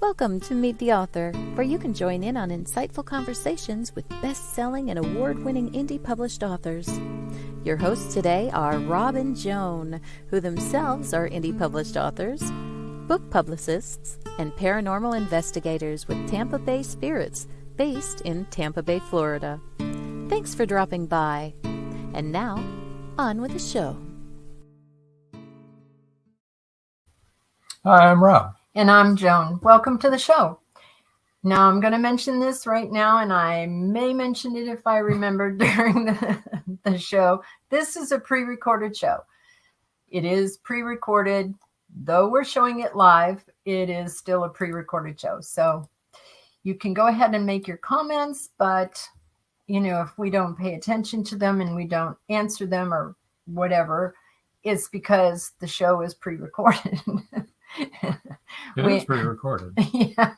Welcome to Meet the Author, where you can join in on insightful conversations with best-selling and award-winning indie published authors. Your hosts today are Rob and Joan, who themselves are indie published authors, book publicists, and paranormal investigators with Tampa Bay Spirits, based in Tampa Bay, Florida. Thanks for dropping by. And now, on with the show. Hi, I'm Rob. And I'm Joan. Welcome to the show. Now, I'm going to mention this right now, and I may mention it if I remember during the show. This is a pre-recorded show. It is pre-recorded. Though we're showing it live, it is still a pre-recorded show. So you can go ahead and make your comments, but, you know, if we don't pay attention to them and we don't answer them or whatever, it's because the show is pre-recorded. It is pre-recorded. Yeah.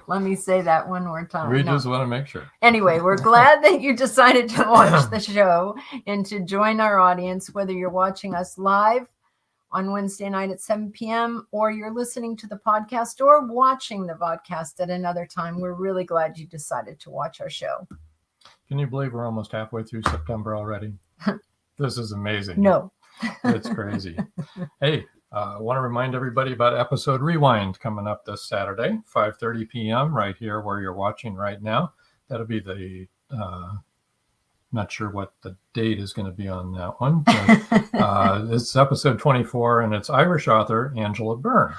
Let me say that one more time. We just want to make sure. Anyway, we're glad that you decided to watch the show and to join our audience, whether you're watching us live on Wednesday night at 7 p.m. or you're listening to the podcast or watching the podcast at another time. We're really glad you decided to watch our show. Can you believe we're almost halfway through September already? This is amazing. No. It's crazy. Hey, I want to remind everybody about Episode Rewind coming up this Saturday, 5:30 p.m. right here where you're watching right now. That'll be the, not sure what the date is going to be on that one. But, it's episode 24, and it's Irish author Angela Byrne.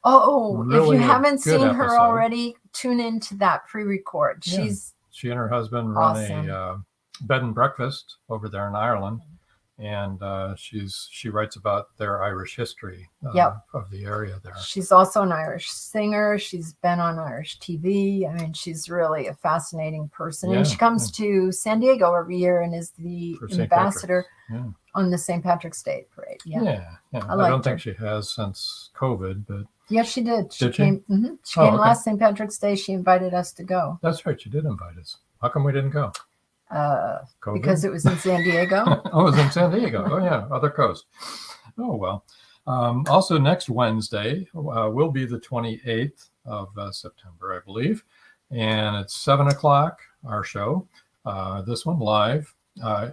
Really, if you haven't seen her episode. Already, tune into that pre-record. Yeah. She and her husband run a bed and breakfast over there in Ireland. And she writes about their Irish history of the area there. She's also an Irish singer. She's been on Irish TV. I mean, she's really a fascinating person. And she comes to San Diego every year and is the ambassador on the St. Patrick's Day parade. Yeah. I don't think she has since COVID, but yes, she did. She came. She came last St. Patrick's Day. She invited us to go. That's right. She did invite us. How come we didn't go? Because it was in San Diego. Oh, it was in San Diego. Oh, yeah, other coast. Oh, well. Also, next Wednesday will be the 28th of September, I believe. And it's 7 o'clock, our show. This one live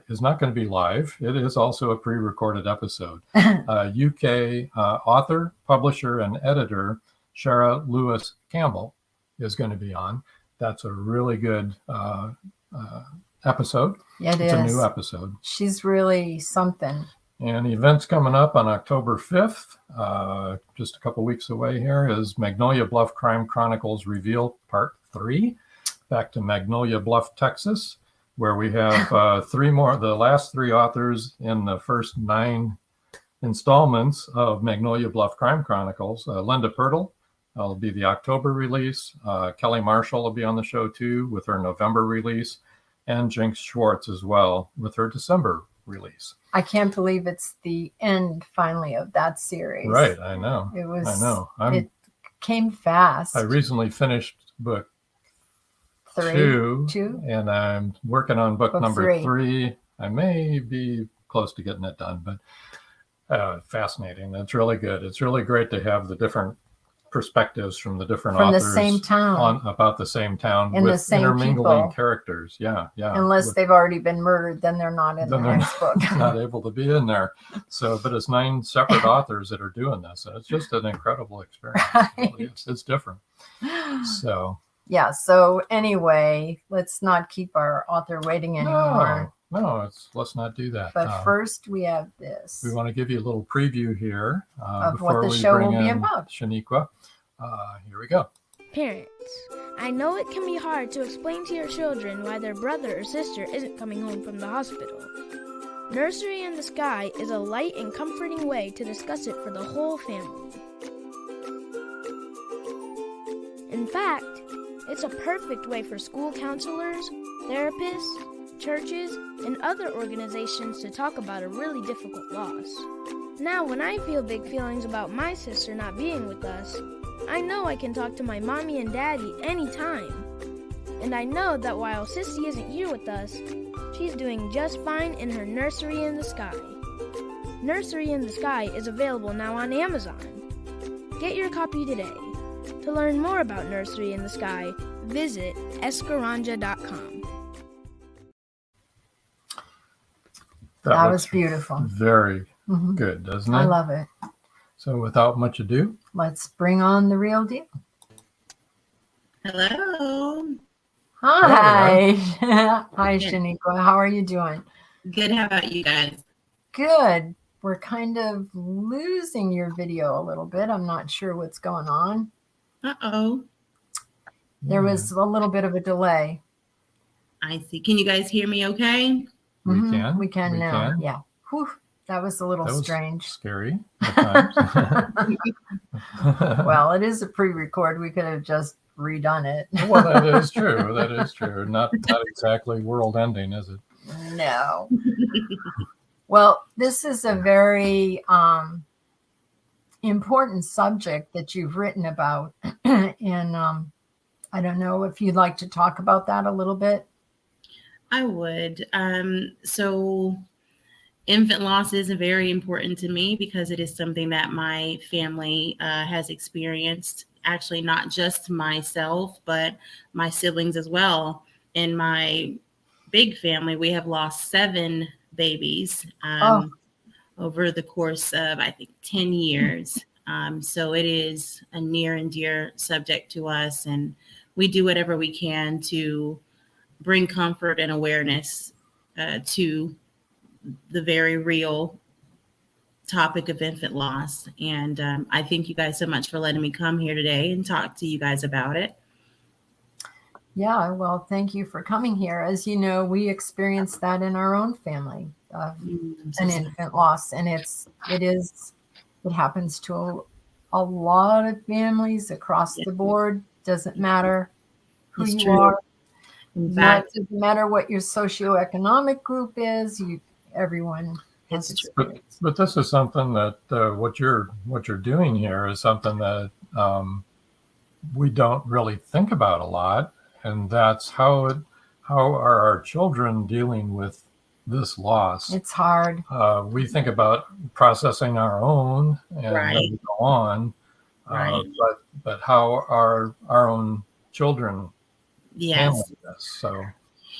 is not going to be live. It is also a pre-recorded episode. UK author, publisher, and editor Shara Lewis Campbell is going to be on. That's a really good episode. It's a new episode. She's really something. And events coming up on October 5th, just a couple weeks away here, is Magnolia Bluff Crime Chronicles Reveal Part 3. Back to Magnolia Bluff, Texas, where we have three more, the last three authors in the first 9 installments of Magnolia Bluff Crime Chronicles. Linda Pirtle will be the October release. Kelly Marshall will be on the show too with her November release. And Jinx Schwartz as well with her December release. I can't believe it's the end finally of that series. Right, I know. It was. I know. It came fast. I recently finished book 2, and I'm working on book number 3. 3. I may be close to getting it done, but fascinating. It's really good. It's really great to have the different perspectives from the different authors the same town, about the same town and with the same intermingling people. Characters. Yeah. Unless they've already been murdered, then they're not in the next book. Not able to be in there. So, but it's 9 separate authors that are doing this, and it's just an incredible experience. Right. It really is. It's different. So. Yeah. So anyway, let's not keep our author waiting anymore. No, let's not do that. But first, we have this. We want to give you a little preview here of what the show will be about. Shaniqua. Here we go. Parents, I know it can be hard to explain to your children why their brother or sister isn't coming home from the hospital. Nursery in the Sky is a light and comforting way to discuss it for the whole family. In fact, it's a perfect way for school counselors, therapists, churches, and other organizations to talk about a really difficult loss. Now, when I feel big feelings about my sister not being with us, I know I can talk to my mommy and daddy anytime. And I know that while Sissy isn't here with us, she's doing just fine in her Nursery in the Sky. Nursery in the Sky is available now on Amazon. Get your copy today. To learn more about Nursery in the Sky, visit escaranja.com. That was beautiful. Very good, doesn't it? I love it. So without much ado, let's bring on the real deal. Hello. Hi. Hi, Shaniqua. How are you doing? Good. How about you guys? Good. We're kind of losing your video a little bit. I'm not sure what's going on. Uh-oh. There was a little bit of a delay. I see. Can you guys hear me okay? We can. We can now. Yeah. Whew. That was a little strange. Scary at times. Well, it is a pre-record. We could have just redone it. Well, that is true. That is true. Not exactly world ending, is it? No. Well, this is a very important subject that you've written about. And I don't know if you'd like to talk about that a little bit. I would. So infant loss is very important to me because it is something that my family has experienced. Actually, not just myself, but my siblings as well. In my big family, we have lost 7 babies over the course of, I think, 10 years. So it is a near and dear subject to us. And we do whatever we can to bring comfort and awareness to the very real topic of infant loss. And I thank you guys so much for letting me come here today and talk to you guys about it. Yeah, well, thank you for coming here. As you know, we experienced that in our own family, an infant loss. And it happens to a lot of families across the board. Doesn't matter who you are. In fact, it doesn't matter what your socioeconomic group is. Everyone has experience. But this is something that what you're doing here is something that we don't really think about a lot, and that's how are our children dealing with this loss? It's hard. We think about processing our own and then we go on, but how are our own children? Yes. So,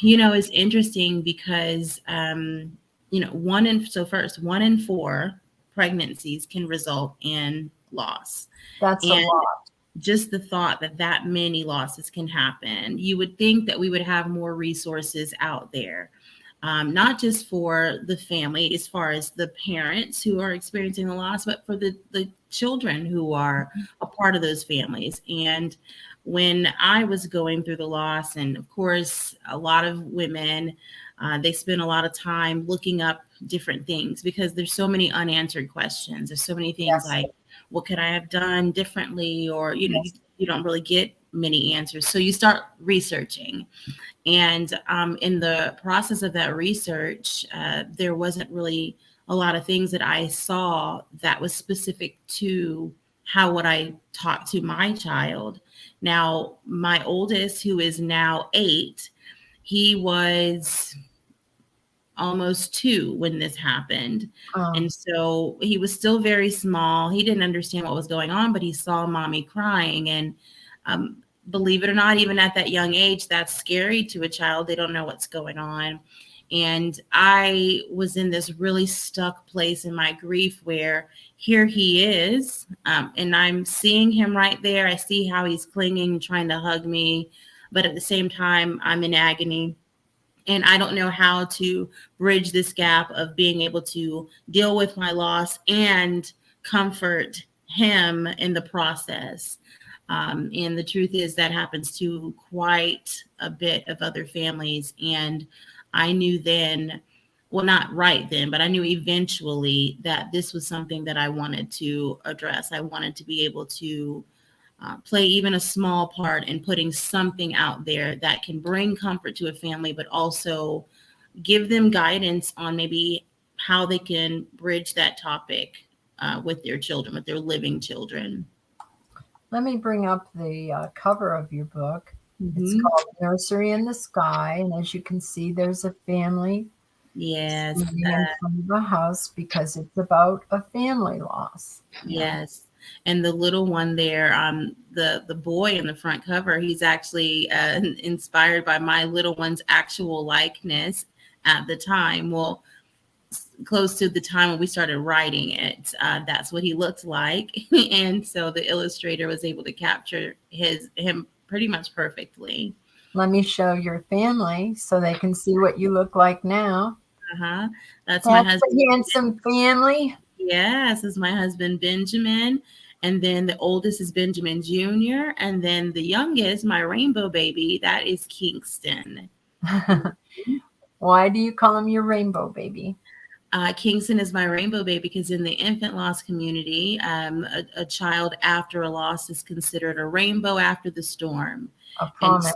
it's interesting because, 1 in 4 pregnancies can result in loss. That's a lot. Just the thought that many losses can happen, you would think that we would have more resources out there, not just for the family, as far as the parents who are experiencing the loss, but for the children who are a part of those families. And when I was going through the loss, and of course, a lot of women, they spend a lot of time looking up different things because there's so many unanswered questions. There's so many things like, what could I have done differently? Or, you don't really get many answers. So you start researching. And in the process of that research, there wasn't really a lot of things that I saw that was specific to how would I talk to my child. Now, my oldest, who is now 8, he was almost 2 when this happened. And so he was still very small. He didn't understand what was going on, but he saw mommy crying. And believe it or not, even at that young age, that's scary to a child. They don't know what's going on. And I was in this really stuck place in my grief where here he is, and I'm seeing him right there. I see how he's clinging, trying to hug me. But at the same time, I'm in agony. And I don't know how to bridge this gap of being able to deal with my loss and comfort him in the process. And the truth is that happens to quite a bit of other families. And I knew then, well, not right then, but I knew eventually that this was something that I wanted to address. I wanted to be able to play even a small part in putting something out there that can bring comfort to a family, but also give them guidance on maybe how they can bridge that topic with their children, with their living children. Let me bring up the cover of your book. It's called Nursery in the Sky. And as you can see, there's a family Yes. standing in front of a house because it's about a family loss. Yes. And the little one there, the boy in the front cover, he's actually inspired by my little one's actual likeness at the time. Well, close to the time when we started writing it, that's what he looked like. And so the illustrator was able to capture him pretty much perfectly. Let me show your family so they can see what you look like now. That's my husband. A handsome family. Yes, this is my husband, Benjamin. And then the oldest is Benjamin Jr. And then the youngest, my rainbow baby, that is Kingston. Why do you call him your rainbow baby? Kingston is my rainbow baby because in the infant loss community, a child after a loss is considered a rainbow after the storm. A promise.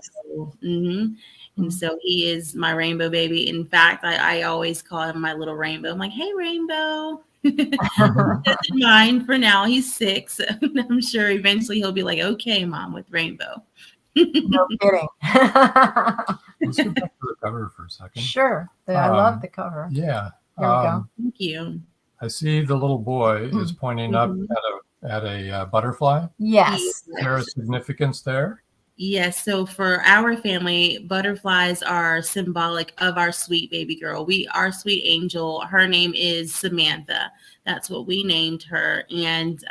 And so he is my rainbow baby. In fact, I always call him my little rainbow. I'm like, hey, rainbow. Doesn't mind for now. He's 6. I'm sure eventually he'll be like, okay, mom, with rainbow. No kidding. Let's go back to the cover for a second. Sure. I love the cover. Yeah. There we go. Thank you. I see the little boy is pointing up at a butterfly. Yes. Is there a significance there? Yes. So for our family, butterflies are symbolic of our sweet baby girl. Our sweet angel, her name is Samantha. That's what we named her. And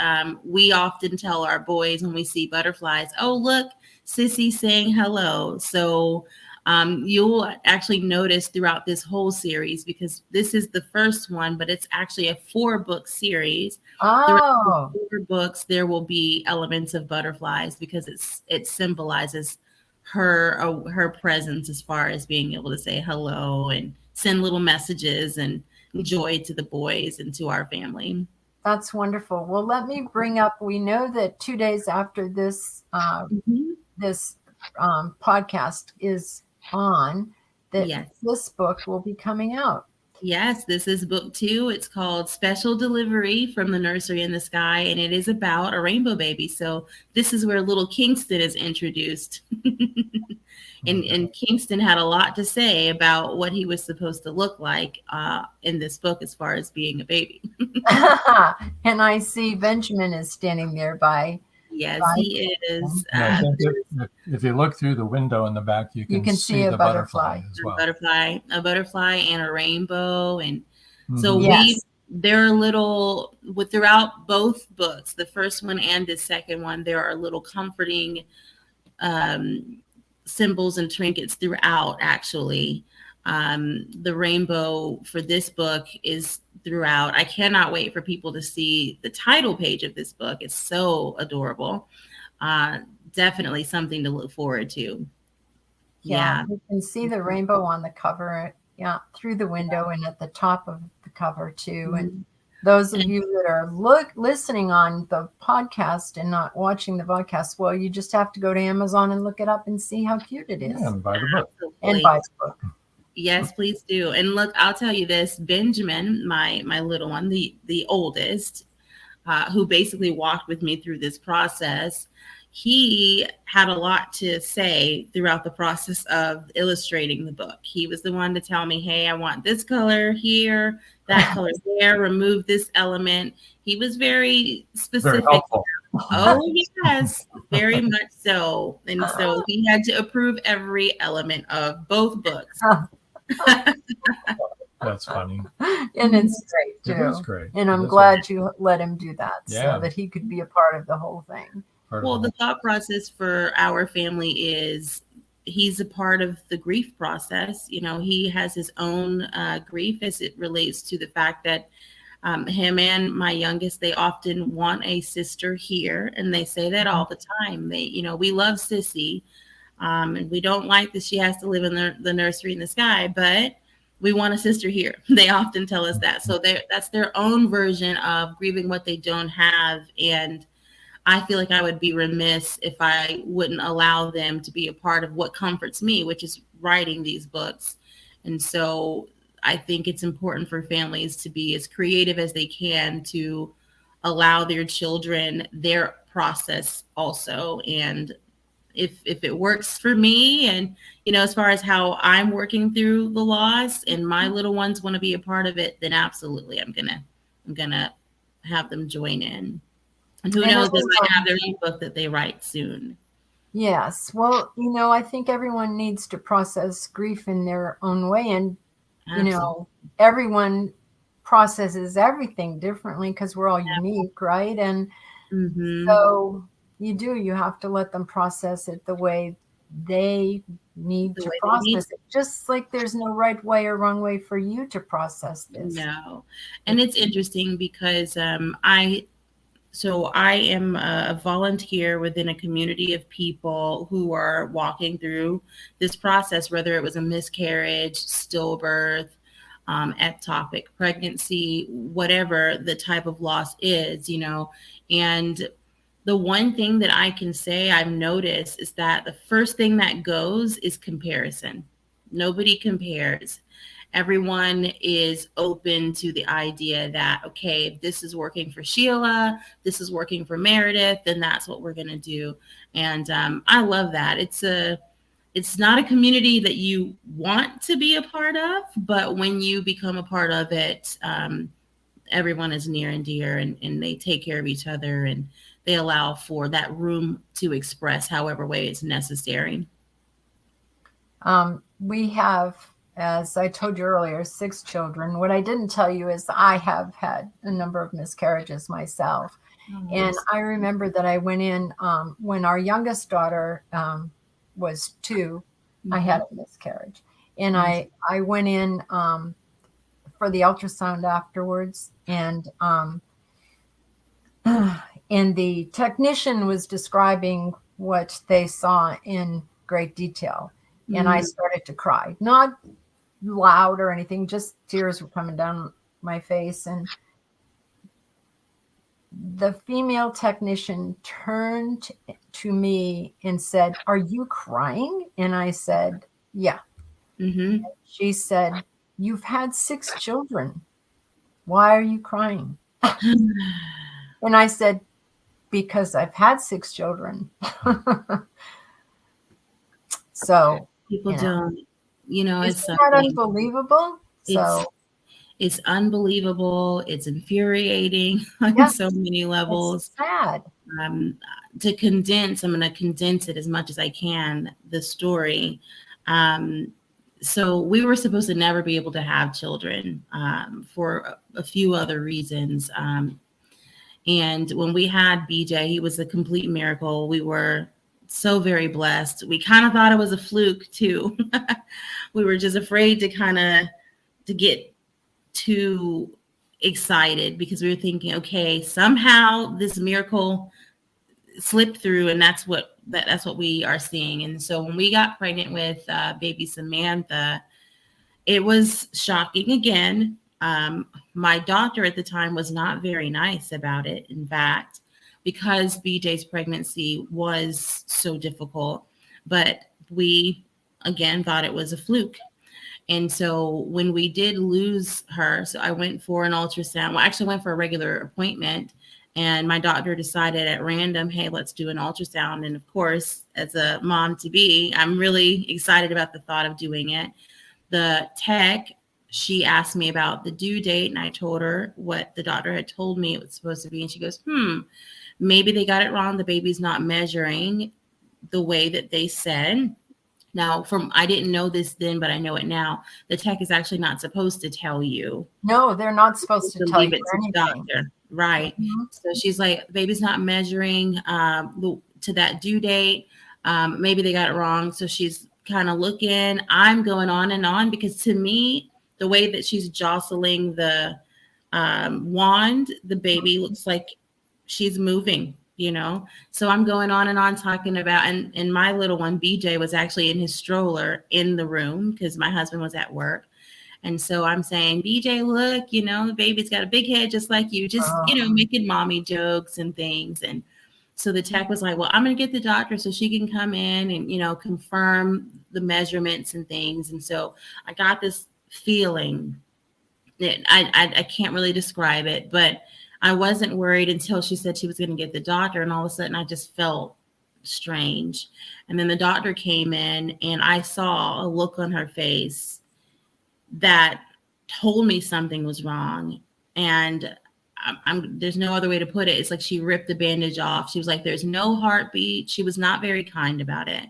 we often tell our boys when we see butterflies, oh, look, Sissy saying hello. So you'll actually notice throughout this whole series, because this is the first one, but it's actually a 4-book series. Oh, 4 books, there will be elements of butterflies because it symbolizes her presence as far as being able to say hello and send little messages and joy to the boys and to our family. that's wonderful. Well, let me bring up, we know that 2 days after this podcast is on, that this book will be coming out. Yes, this is book 2. It's called Special Delivery from the Nursery in the Sky, and it is about a rainbow baby. So this is where little Kingston is introduced. And Kingston had a lot to say about what he was supposed to look like in this book as far as being a baby. And I see Benjamin is standing there by. Yes, he is. If you look through the window in the back, you can see the butterfly as well. A butterfly and a rainbow. And so there are little, throughout both books, the first one and the second one, there are little comforting symbols and trinkets throughout, actually. The rainbow for this book is throughout. I cannot wait for people to see the title page of this book. It's so adorable. Definitely something to look forward to. Yeah. You can see the rainbow on the cover, through the window and at the top of the cover too. And Those of you that are listening on the podcast and not watching the podcast, well, you just have to go to Amazon and look it up and see how cute it is. Yeah, and buy the book. And buy the book. Yes, please do. And look, I'll tell you this, Benjamin, my little one, the oldest, who basically walked with me through this process, he had a lot to say throughout the process of illustrating the book. He was the one to tell me, hey, I want this color here, that color there, remove this element. He was very specific. Very helpful. Oh, yes, very much so. And so he had to approve every element of both books. That's funny. And it's great too. It is great. And I'm glad you let him do that Yeah. so that he could be a part of the whole thing. Well, the thought process for our family is he's a part of the grief process. You know, he has his own grief as it relates to the fact that him and my youngest, they often want a sister here. And they say that all the time. We love Sissy. And we don't like that she has to live in the nursery in the sky, but we want a sister here. They often tell us that. So that's their own version of grieving what they don't have. And I feel like I would be remiss if I wouldn't allow them to be a part of what comforts me, which is writing these books. And so I think it's important for families to be as creative as they can to allow their children their process also. And if it works for me, and as far as how I'm working through the loss and my little ones want to be a part of it, then absolutely I'm gonna have them join in. And who knows, they might have their own book that they write soon. Yes. Well, I think everyone needs to process grief in their own way. And, everyone processes everything differently because we're all unique, right? And so you have to let them process it the way they need to process it. Just like there's no right way or wrong way for you to process this. No. And it's interesting because I am a volunteer within a community of people who are walking through this process, whether it was a miscarriage, stillbirth, ectopic pregnancy, whatever the type of loss is, and the one thing that I can say I've noticed is that the first thing that goes is comparison. Nobody compares. Everyone is open to the idea that, okay, if this is working for Sheila, this is working for Meredith, then that's what we're going to do. And I love that. It's not a community that you want to be a part of, but when you become a part of it, everyone is near and dear, and they take care of each other, and they allow for that room to express however way it's necessary. We have, as I told you earlier, 6 children. What I didn't tell you is I have had a number of miscarriages myself. And I remember that I went in when our youngest daughter was 2, I had a miscarriage. And I went in for the ultrasound afterwards. And the technician was describing what they saw in great detail. And I started to cry, not loud or anything, just tears were coming down my face. And the female technician turned to me and said, "Are you crying?" And I said, "Yeah." And she said, "You've had 6 children. Why are you crying?" And I said, "Because I've had 6 children." So people don't, it's not unbelievable. It's unbelievable. It's infuriating on so many levels. It's sad. I'm going to condense it as much as I can, the story. So we were supposed to never be able to have children for a few other reasons. And when we had BJ, he was a complete miracle. We were so very blessed. We kind of thought it was a fluke too. We were just afraid to get too excited because we were thinking, okay, somehow this miracle slipped through, and that's what we are seeing. And so when we got pregnant with baby Samantha, it was shocking again. My doctor at the time was not very nice about it. In fact, because BJ's pregnancy was so difficult, but we again thought it was a fluke. And so when we did lose her, so I went for an ultrasound. Well, I actually went for a regular appointment, and my doctor decided at random, hey, let's do an ultrasound. And of course, as a mom to be, I'm really excited about the thought of doing it. The tech, she asked me about the due date, and I told her what the doctor had told me it was supposed to be. And she goes, maybe they got it wrong. The baby's not measuring the way that they said. Now, I didn't know this then, but I know it now. The tech is actually not supposed to tell you. No, they're not supposed to tell you anything. Doctor. Right. Mm-hmm. So she's like, the baby's not measuring to that due date. Maybe they got it wrong. So she's kind of looking. I'm going on and on because to me, the way that she's jostling the wand, the baby looks like she's moving. So I'm going on and on talking about, and my little one, BJ, was actually in his stroller in the room because my husband was at work. And so I'm saying, BJ, look, the baby's got a big head just like you, just, making mommy jokes and things. And so the tech was like, well, I'm going to get the doctor so she can come in and, confirm the measurements and things. And so I got this feeling that I can't really describe it, but I wasn't worried until she said she was going to get the doctor. And all of a sudden I just felt strange. And then the doctor came in and I saw a look on her face that told me something was wrong. And there's no other way to put it. It's like she ripped the bandage off. She was like, there's no heartbeat. She was not very kind about it.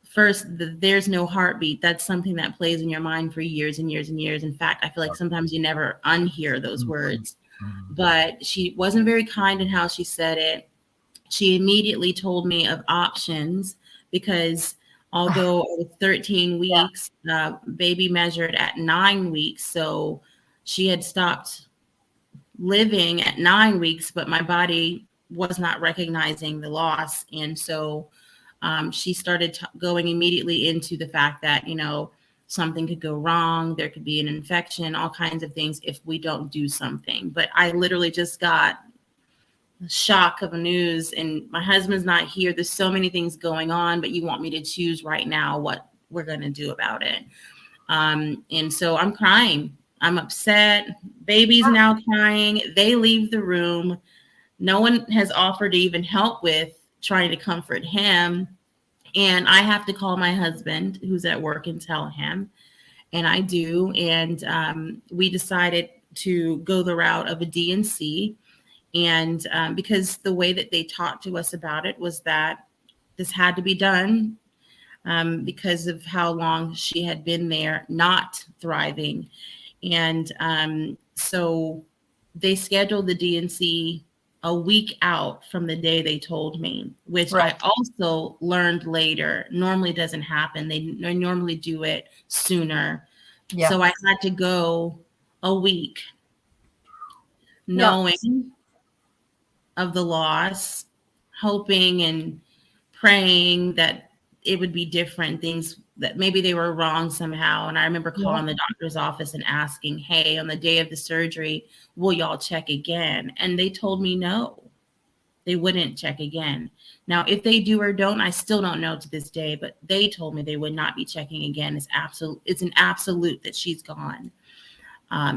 First, there's no heartbeat. That's something that plays in your mind for years and years and years. In fact, I feel like sometimes you never unhear those words. But she wasn't very kind in how she said it. She immediately told me of options because although it was 13 weeks, baby measured at 9 weeks. So she had stopped living at 9 weeks, but my body was not recognizing the loss. And so she started going immediately into the fact that, something could go wrong. There could be an infection, all kinds of things if we don't do something. But I literally just got the shock of news and my husband's not here. There's so many things going on, but you want me to choose right now what we're going to do about it. And so I'm crying. I'm upset. Baby's now crying. They leave the room. No one has offered to even help with trying to comfort him. And I have to call my husband who's at work and tell him. And I do. And we decided to go the route of a D&C. And because the way that they talked to us about it was that this had to be done because of how long she had been there, not thriving. And so they scheduled the D&C a week out from the day they told me, which I also learned later normally doesn't happen. They normally do it sooner. Yeah. So I had to go a week knowing of the loss, hoping and praying that it would be different things, that maybe they were wrong somehow. And I remember calling the doctor's office and asking, hey, on the day of the surgery, will y'all check again? And they told me no, they wouldn't check again. Now, if they do or don't, I still don't know to this day, but they told me they would not be checking again. It's an absolute that she's gone.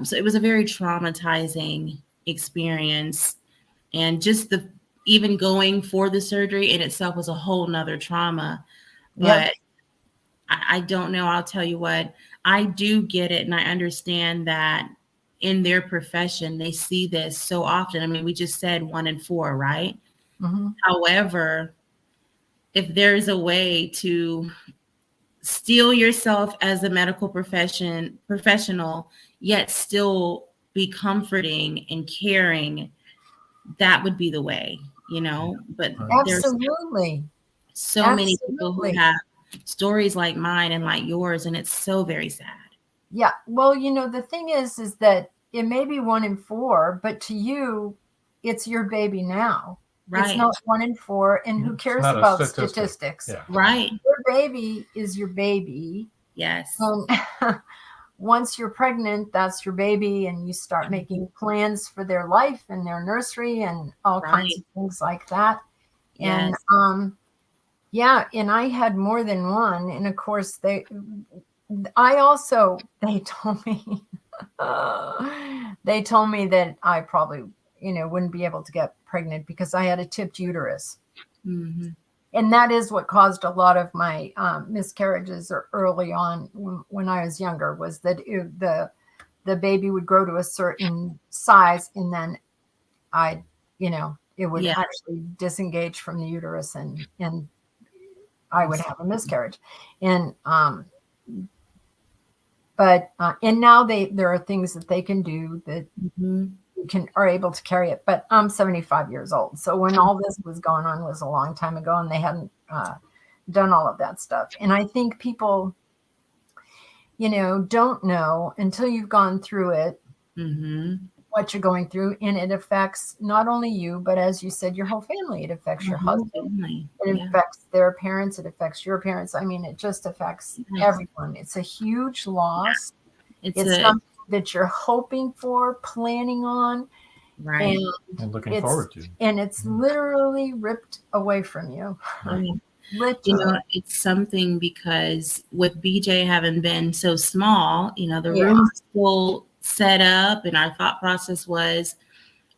So it was a very traumatizing experience. And just even going for the surgery in itself was a whole nother trauma. But I don't know. I'll tell you what, I do get it. And I understand that in their profession, they see this so often. I mean, we just said 1 in 4, right? Mm-hmm. However, if there's a way to steel yourself as a medical professional, yet still be comforting and caring, that would be the way, but absolutely. There's so many people who have stories like mine and like yours, and it's so very sad. Yeah. Well, the thing is that it may be 1 in 4, but to you, it's your baby now. Right. It's not 1 in 4. And who cares about statistics? Yeah. Right. Your baby is your baby. Yes. once you're pregnant, that's your baby, and you start making plans for their life and their nursery and all kinds of things like that. Yes. And and I had more than one. And of course, they told me that I probably, wouldn't be able to get pregnant because I had a tipped uterus. Mm-hmm. And that is what caused a lot of my miscarriages early on when I was younger, was that the baby would grow to a certain size, and then it would actually disengage from the uterus, and I would have a miscarriage. And and now there are things that they can do that are able to carry it. But I'm 75 years old. So when all this was going on was a long time ago, and they hadn't done all of that stuff. And I think people, don't know until you've gone through it, what you're going through. And it affects not only you, but as you said, your whole family. It affects your husband. It affects their parents. It affects your parents. I mean, it just affects everyone. It's a huge loss. It's something that you're hoping for, planning on, right, and looking forward to. And it's literally ripped away from you. Right. It's something, because with BJ having been so small, the room is still set up, and our thought process was,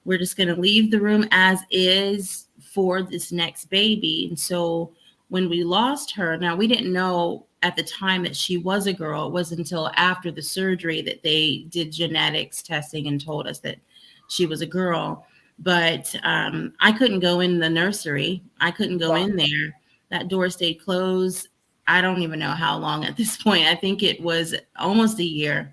we're just going to leave the room as is for this next baby. And so when we lost her, now we didn't know at the time that she was a girl. It wasn't until after the surgery that they did genetics testing and told us that she was a girl. But I couldn't go in the nursery. I couldn't go in there. That door stayed closed. I don't even know how long at this point. I think it was almost a year.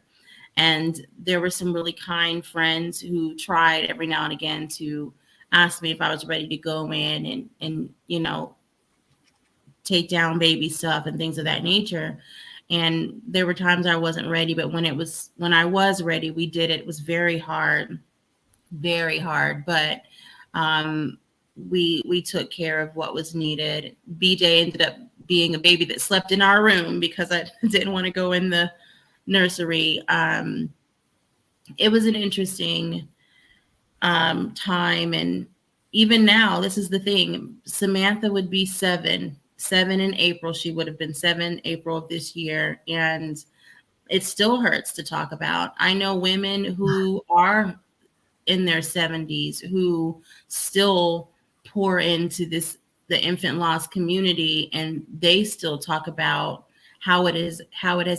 And there were some really kind friends who tried every now and again to ask me if I was ready to go in and take down baby stuff and things of that nature. And there were times I wasn't ready, but when I was ready, we did it. It was very hard. But we took care of what was needed. BJ ended up being a baby that slept in our room because I didn't want to go in the nursery. It was an interesting time. And even now, this is the thing. Samantha would be 7 in April. She would have been 7 April of this year. And it still hurts to talk about. I know women who are in their 70s who still pour into the infant loss community, and they still talk about how it has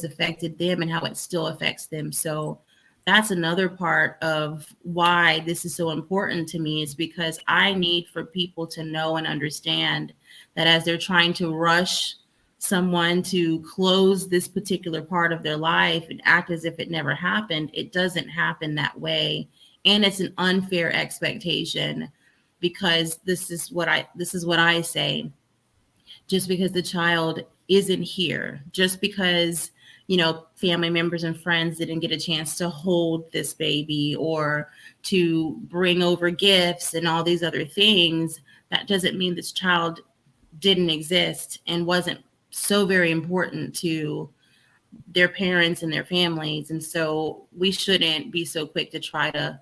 affected them and how it still affects them. So that's another part of why this is so important to me, is because I need for people to know and understand that as they're trying to rush someone to close this particular part of their life and act as if it never happened, it doesn't happen that way. And it's an unfair expectation, because this is what I say. Just because the child isn't here, just because, family members and friends didn't get a chance to hold this baby or to bring over gifts and all these other things, that doesn't mean this child didn't exist and wasn't so very important to their parents and their families. And so we shouldn't be so quick to try to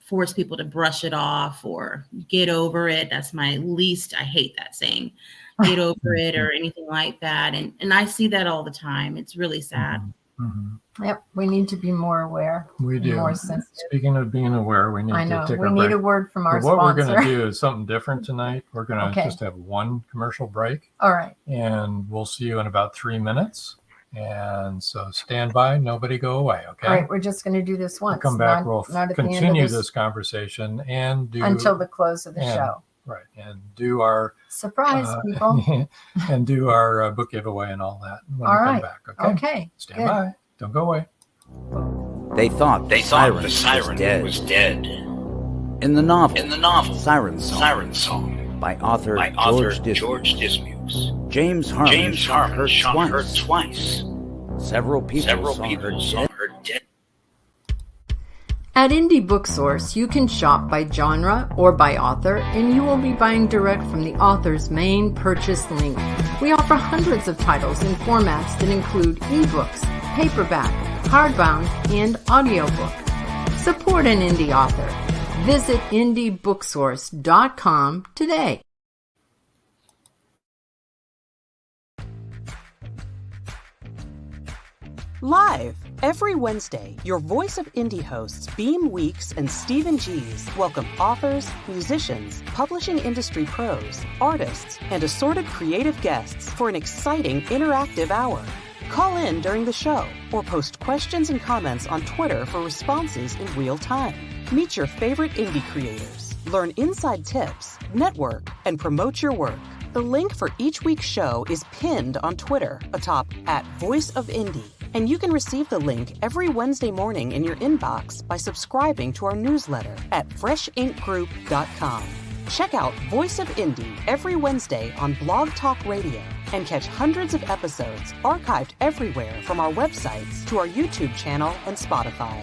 force people to brush it off or get over it. That's my least, I hate that saying, get over it or anything like that. And I see that all the time. It's really sad. Mm-hmm. Yep. We need to be more aware. We do. More sensitive. Speaking of being aware, we need to take a break. We need a word from our sponsor. What we're going to do is something different tonight. We're going to just have one commercial break. All right. And we'll see you in about 3 minutes. And so stand by. Nobody go away. Okay. All right. We're just going to do this once. We'll come back. We'll continue this conversation and do until the close of the show. Right. And do our surprise people and do our book giveaway and all that when we come back. Okay. Stand by. Don't go away. They thought the siren was dead. In the novel Siren Song by author George Dismukes. James Harmon shot her twice. Several people saw her dead. At Indie Booksource, you can shop by genre or by author, and you will be buying direct from the author's main purchase link. We offer hundreds of titles in formats that include ebooks, paperback, hardbound, and audiobook. Support an indie author. Visit indiebooksource.com today. Live every Wednesday, your Voice of Indie hosts Beam Weeks and Stephen Gees welcome authors, musicians, publishing industry pros, artists, and assorted creative guests for an exciting interactive hour. Call in during the show or post questions and comments on Twitter for responses in real time. Meet your favorite indie creators, learn inside tips, network, and promote your work. The link for each week's show is pinned on Twitter atop @VoiceOfIndie. And you can receive the link every Wednesday morning in your inbox by subscribing to our newsletter at freshinkgroup.com. Check out Voice of Indie every Wednesday on Blog Talk Radio and catch hundreds of episodes archived everywhere from our websites to our YouTube channel and Spotify.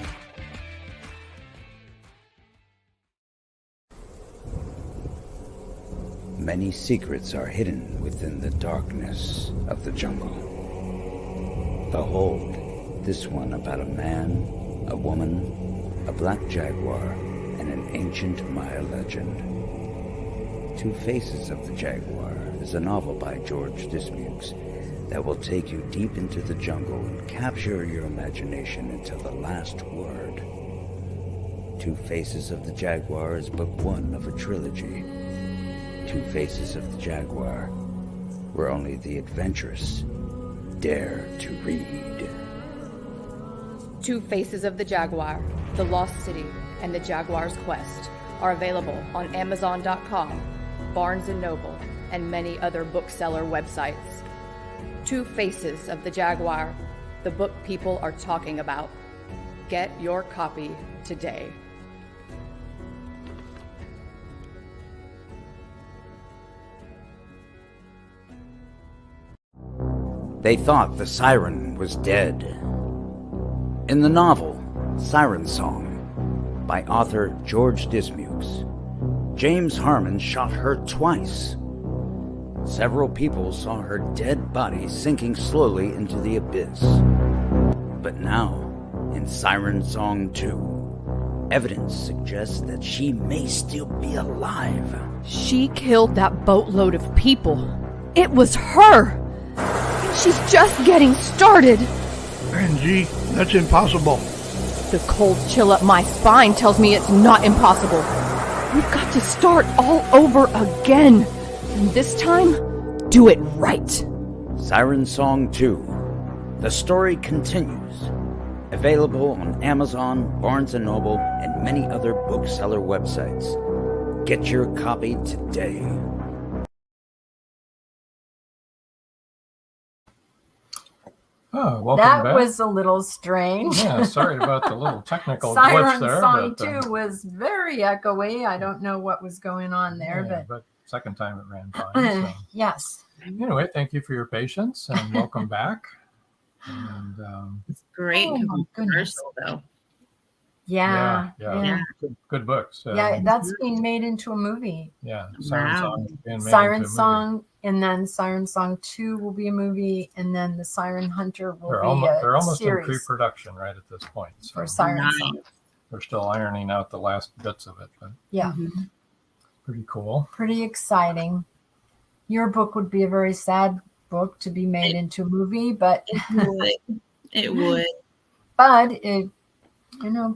Many secrets are hidden within the darkness of the jungle. Behold, this one about a man, a woman, a black jaguar, and an ancient Maya legend. Two Faces of the Jaguar is a novel by George Dismukes that will take you deep into the jungle and capture your imagination until the last word. Two Faces of the Jaguar is book one of a trilogy. Two Faces of the Jaguar, where only the adventurous dare to read. Two Faces of the Jaguar, The Lost City, and The Jaguar's Quest are available on Amazon.com, Barnes & Noble, and many other bookseller websites. Two Faces of the Jaguar, the book people are talking about. Get your copy today. They thought the siren was dead. In the novel, Siren Song, by author George Dismukes, James Harmon shot her twice. Several people saw her dead body sinking slowly into the abyss. But now, in Siren Song 2, evidence suggests that she may still be alive. She killed that boatload of people. It was her! She's just getting started! Angie, that's impossible. The cold chill up my spine tells me it's not impossible. We've got to start all over again. And this time, do it right. Siren Song 2. The story continues. Available on Amazon, Barnes & Noble, and many other bookseller websites. Get your copy today. Oh, welcome That back. was a little strange. Yeah, sorry about the little technical glitch Siren there. Song but, 2 was very echoey. I don't know what was going on there, yeah, but second time it ran fine. So. yes. Anyway, thank you for your patience and welcome back. And It's great Oh, my goodness. commercial, though. Yeah. Good books. Yeah, that's being made into a movie. Yeah, Siren Wow. Song is being made Siren into a movie. Song, and then Siren Song 2 will be a movie, and then the Siren Hunter will They're be they're a almost in series pre-production right at this point. So for Siren Nice. Song. they're still ironing out the last bits of it, but Yeah, pretty cool. pretty exciting. Your book would be a very sad book to be made into a movie, but It would. It would. it,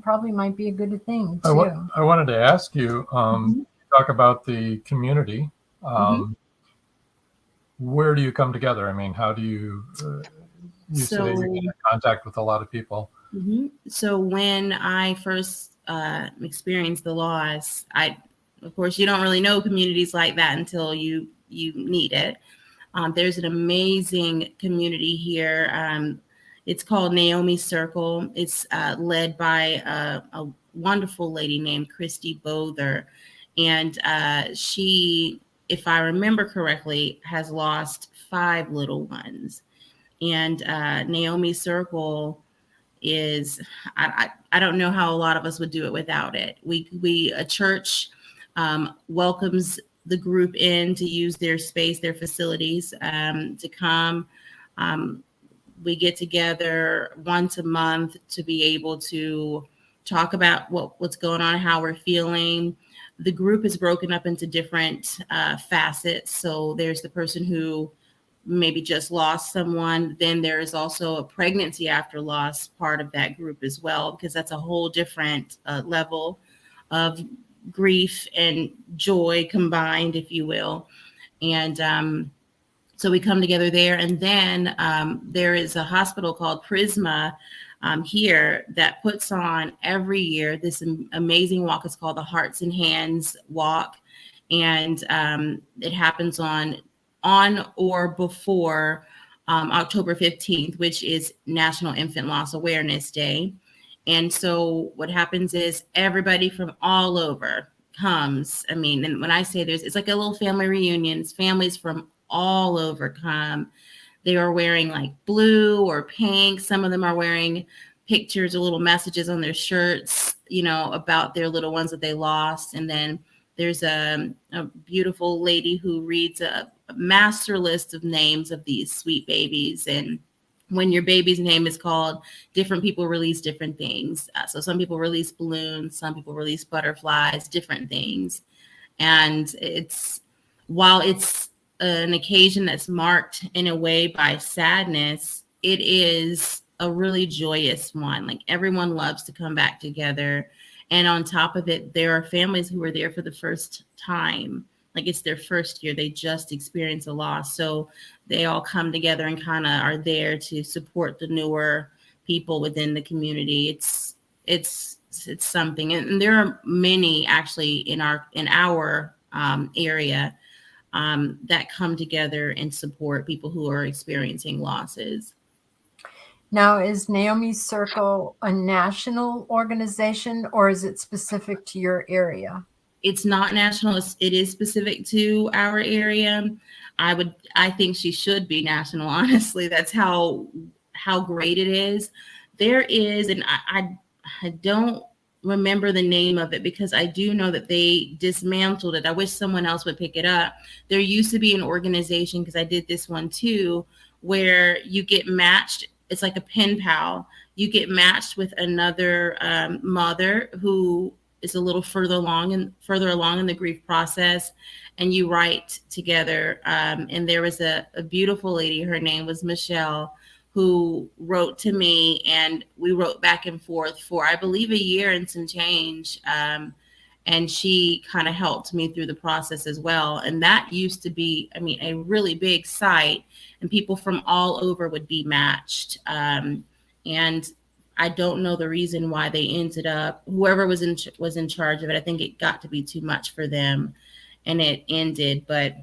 probably might be a good thing too. I wanted to ask you, talk about the community. Where do you come together? I mean, how do you, you say you're in contact with a lot of people. So when I first experienced the loss, of course, you don't really know communities like that until you need it. There's an amazing community here. It's called Naomi Circle. It's led by a wonderful lady named Christy Bother. And she, if I remember correctly, has lost 5 little ones. And Naomi Circle is, I don't know how a lot of us would do it without it. A church welcomes the group in to use their space, their facilities, to come. We get together once a month to be able to talk about what's going on, how we're feeling. The group is broken up into different facets. So there's the person who maybe just lost someone. Then there is also a pregnancy after loss part of that group as well, because that's a whole different level of grief and joy combined, if you will. And so we come together there. And then there is a hospital called Prisma here that puts on every year this amazing walk. It's called the Hearts and Hands Walk. And it happens on or before October 15th, which is National Infant Loss Awareness Day. And so what happens is everybody from all over comes. I mean, and when I say it's like a little family reunion. It's families from all over come. They are wearing like blue or pink. Some of them are wearing pictures or little messages on their shirts, about their little ones that they lost. And then there's a beautiful lady who reads a master list of names of these sweet babies. And when your baby's name is called, different people release different things. So some people release balloons, some people release butterflies, different things. And while it's an occasion that's marked in a way by sadness, it is a really joyous one. Like, everyone loves to come back together. And on top of it, there are families who are there for the first time. Like, it's their first year. They just experienced a loss. So they all come together and kind of are there to support the newer people within the community. It's something. And there are many actually in our area that come together and support people who are experiencing losses. Now, is Naomi's Circle a national organization, or is it specific to your area? It's not national. It is specific to our area. I think she should be national. Honestly, that's how great it is. There is, and I don't remember the name of it because I do know that they dismantled it. I wish someone else would pick it up. There used to be an organization, because I did this one too, where you get matched. It's like a pen pal. You get matched with another mother who is a little further along in the grief process, and you write together. And there was a beautiful lady. Her name was Michelle, who wrote to me, and we wrote back and forth for, I believe, a year and some change. And she kind of helped me through the process as well. And that used to be, a really big site, and people from all over would be matched. And I don't know the reason why they ended up, whoever was in charge of it, I think it got to be too much for them and it ended. But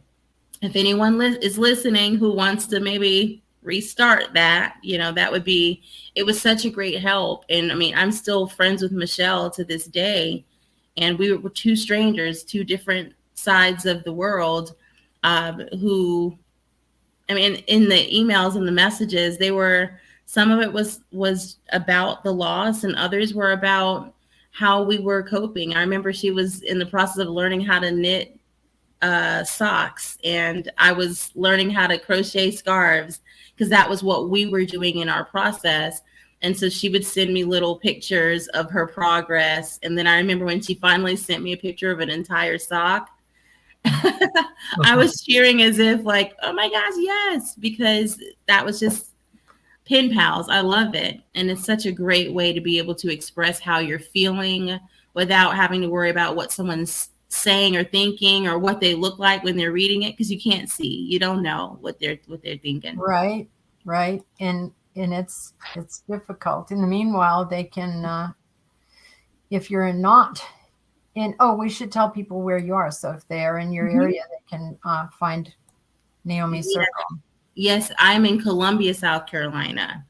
if anyone is listening who wants to maybe restart that, that would be, it was such a great help. And I'm still friends with Michelle to this day. And we were two strangers, two different sides of the world, who, in the emails and the messages, some of it was about the loss, and others were about how we were coping. I remember she was in the process of learning how to knit socks, and I was learning how to crochet scarves, because that was what we were doing in our process. And so she would send me little pictures of her progress. And then I remember when she finally sent me a picture of an entire sock, I was cheering as if like, oh my gosh, yes, because that was just pen pals. I love it. And it's such a great way to be able to express how you're feeling without having to worry about what someone's saying or thinking or what they look like when they're reading it, because you can't see. You don't know what they're thinking. Right. And it's difficult. In the meanwhile, they can, if you're not in, we should tell people where you are. So if they are in your area, they can find Naomi's Circle. Yes, I'm in Columbia, South Carolina.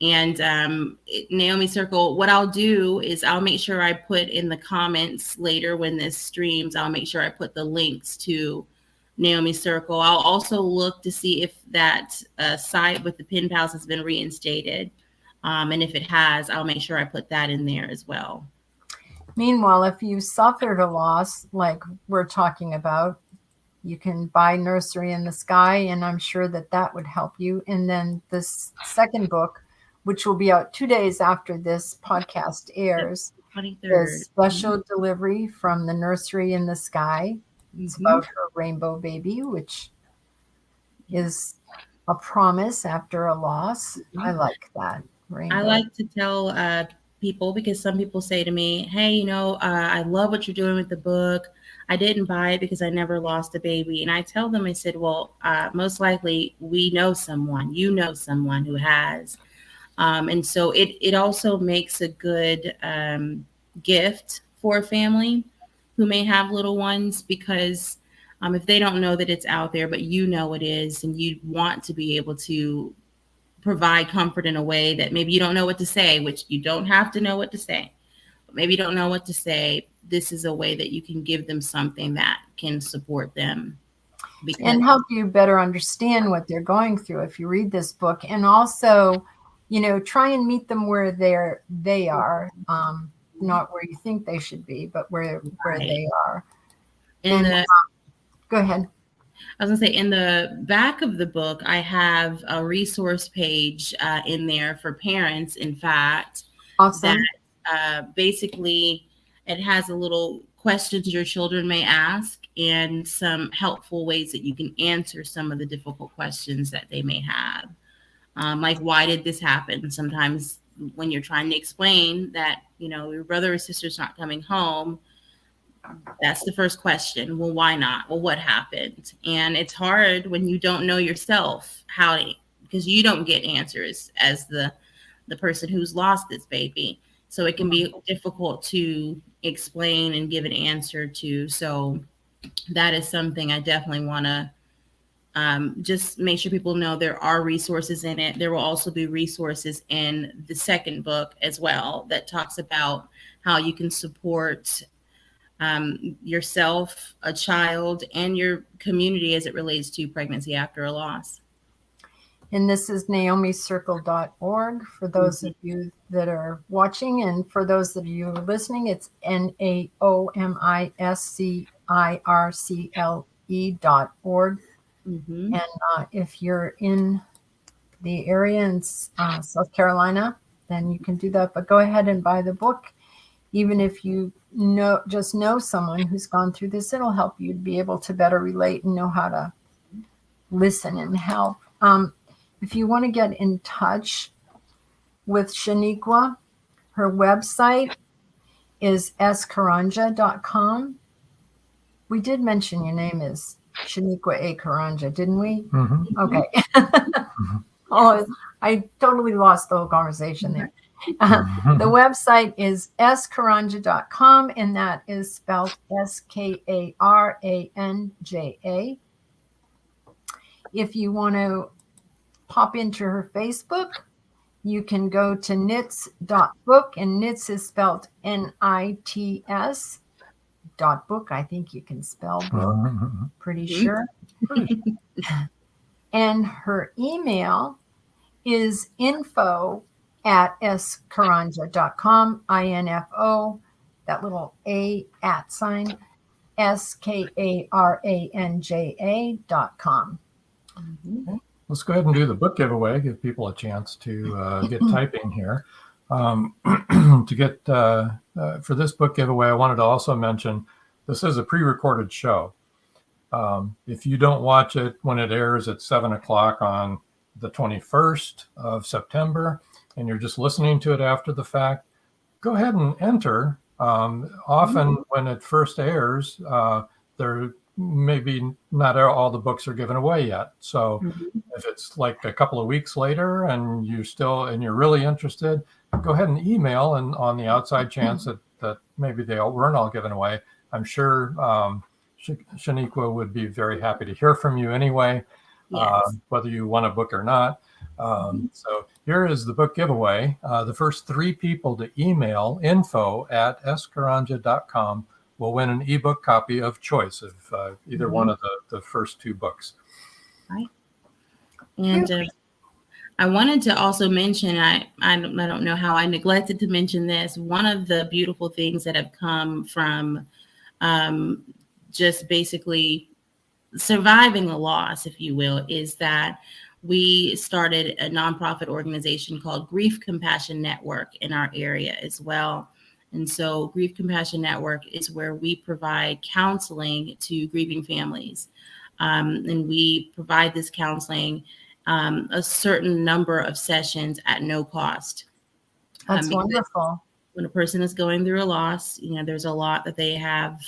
And Naomi Circle, what I'll do is I'll make sure I put in the comments later when this streams, I'll make sure I put the links to Naomi Circle. I'll also look to see if that site with the pen pals has been reinstated. And if it has, I'll make sure I put that in there as well. Meanwhile, if you suffered a loss like we're talking about, you can buy Nursery in the Sky, and I'm sure that would help you. And then this second book, which will be out 2 days after this podcast airs, 23rd. is Special Delivery from the Nursery in the Sky. It's about her rainbow baby, which is a promise after a loss. I like that. Rainbow. I like to tell people, because some people say to me, hey, I love what you're doing with the book. I didn't buy it because I never lost a baby. And I tell them, I said, well, most likely we know someone, someone who has. And so it also makes a good gift for a family who may have little ones, because if they don't know that it's out there, but it is, and you want to be able to provide comfort in a way that maybe you don't know what to say, which you don't have to know what to say, but maybe you don't know what to say. This is a way that you can give them something that can support them. And help you better understand what they're going through if you read this book. And also, try and meet them where they are, not where you think they should be, but where they are. Go ahead. I was going to say, in the back of the book, I have a resource page in there for parents, in fact. Awesome. That basically it has a little questions your children may ask and some helpful ways that you can answer some of the difficult questions that they may have. Like, why did this happen? Sometimes when you're trying to explain that, your brother or sister's not coming home, that's the first question. Well, why not? Well, what happened? And it's hard when you don't know yourself because you don't get answers as the person who's lost this baby. So it can be difficult to explain and give an answer to. So that is something I definitely want to just make sure people know there are resources in it. There will also be resources in the second book as well that talks about how you can support yourself, a child, and your community as it relates to pregnancy after a loss. And this is naomiscircle.org for those of you that are watching, and for those of you listening, it's naomiscircle.org. And if you're in the area in South Carolina, then you can do that. But go ahead and buy the book. Even if you just know someone who's gone through this, it'll help you to be able to better relate and know how to listen and help. If you want to get in touch with Shaniqua, her website is skaranja.com. We did mention your name is Shaniqua A. Karanja, didn't we? Mm-hmm. Okay. Oh, I totally lost the whole conversation there. The website is skaranja.com, and that is spelled Skaranja. If you want to pop into her Facebook, you can go to knits.book, and knits is spelled NITS. .book. I think you can spell book. Pretty sure. And her email is info@skaranja.com, info, that little @ sign, skaranja.com. Let's go ahead and do the book giveaway, give people a chance to get typing here. To get for this book giveaway, I wanted to also mention this is a pre-recorded show. If you don't watch it when it airs at 7 o'clock on the 21st of September, and you're just listening to it after the fact, go ahead and enter. Often when it first airs, there maybe not all the books are given away yet. So if it's like a couple of weeks later and you're really interested, go ahead and email, and on the outside chance that maybe they weren't all given away, I'm sure Shaniqua would be very happy to hear from you anyway, yes. Whether you want a book or not. So here is the book giveaway. The first 3 people to email info@skaranja.com will win an ebook copy of choice of either one of the first 2 books. Right. And I wanted to also mention, I don't know how I neglected to mention this. One of the beautiful things that have come from just basically surviving a loss, if you will, is that we started a nonprofit organization called Grief Compassion Network in our area as well. And so Grief Compassion Network is where we provide counseling to grieving families. And we provide this counseling a certain number of sessions at no cost. That's wonderful. When a person is going through a loss, there's a lot that they have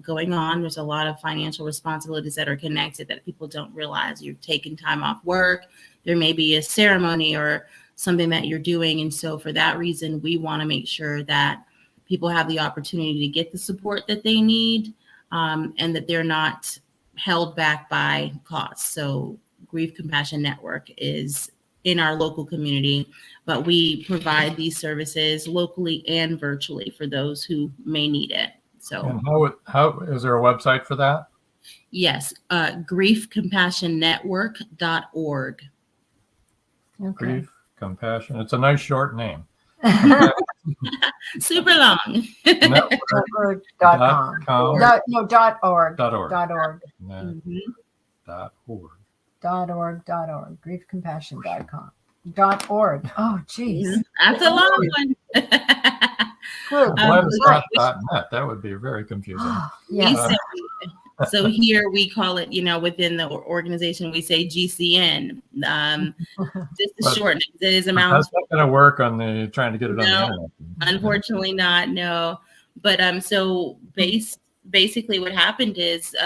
going on. There's a lot of financial responsibilities that are connected that people don't realize. You're taking time off work. There may be a ceremony or something that you're doing. And so for that reason, we want to make sure that people have the opportunity to get the support that they need, and that they're not held back by costs. So Grief Compassion Network is in our local community, but we provide these services locally and virtually for those who may need it. So, and how is there a website for that? Yes, griefcompassionnetwork.org. Okay. Grief Compassion. It's a nice short name. Super long. Network.com. .org. .org. .org. .org. .org. Griefcompassion.com. .org. Oh, geez. That's a long one. Good. Glad it's not .net. That would be very confusing. Yes. So here we call it, within the organization, we say GCN. Just to shorten it, it is a mouthful. That's not going to work on trying to get it on the internet. Unfortunately not, no. But so basically what happened is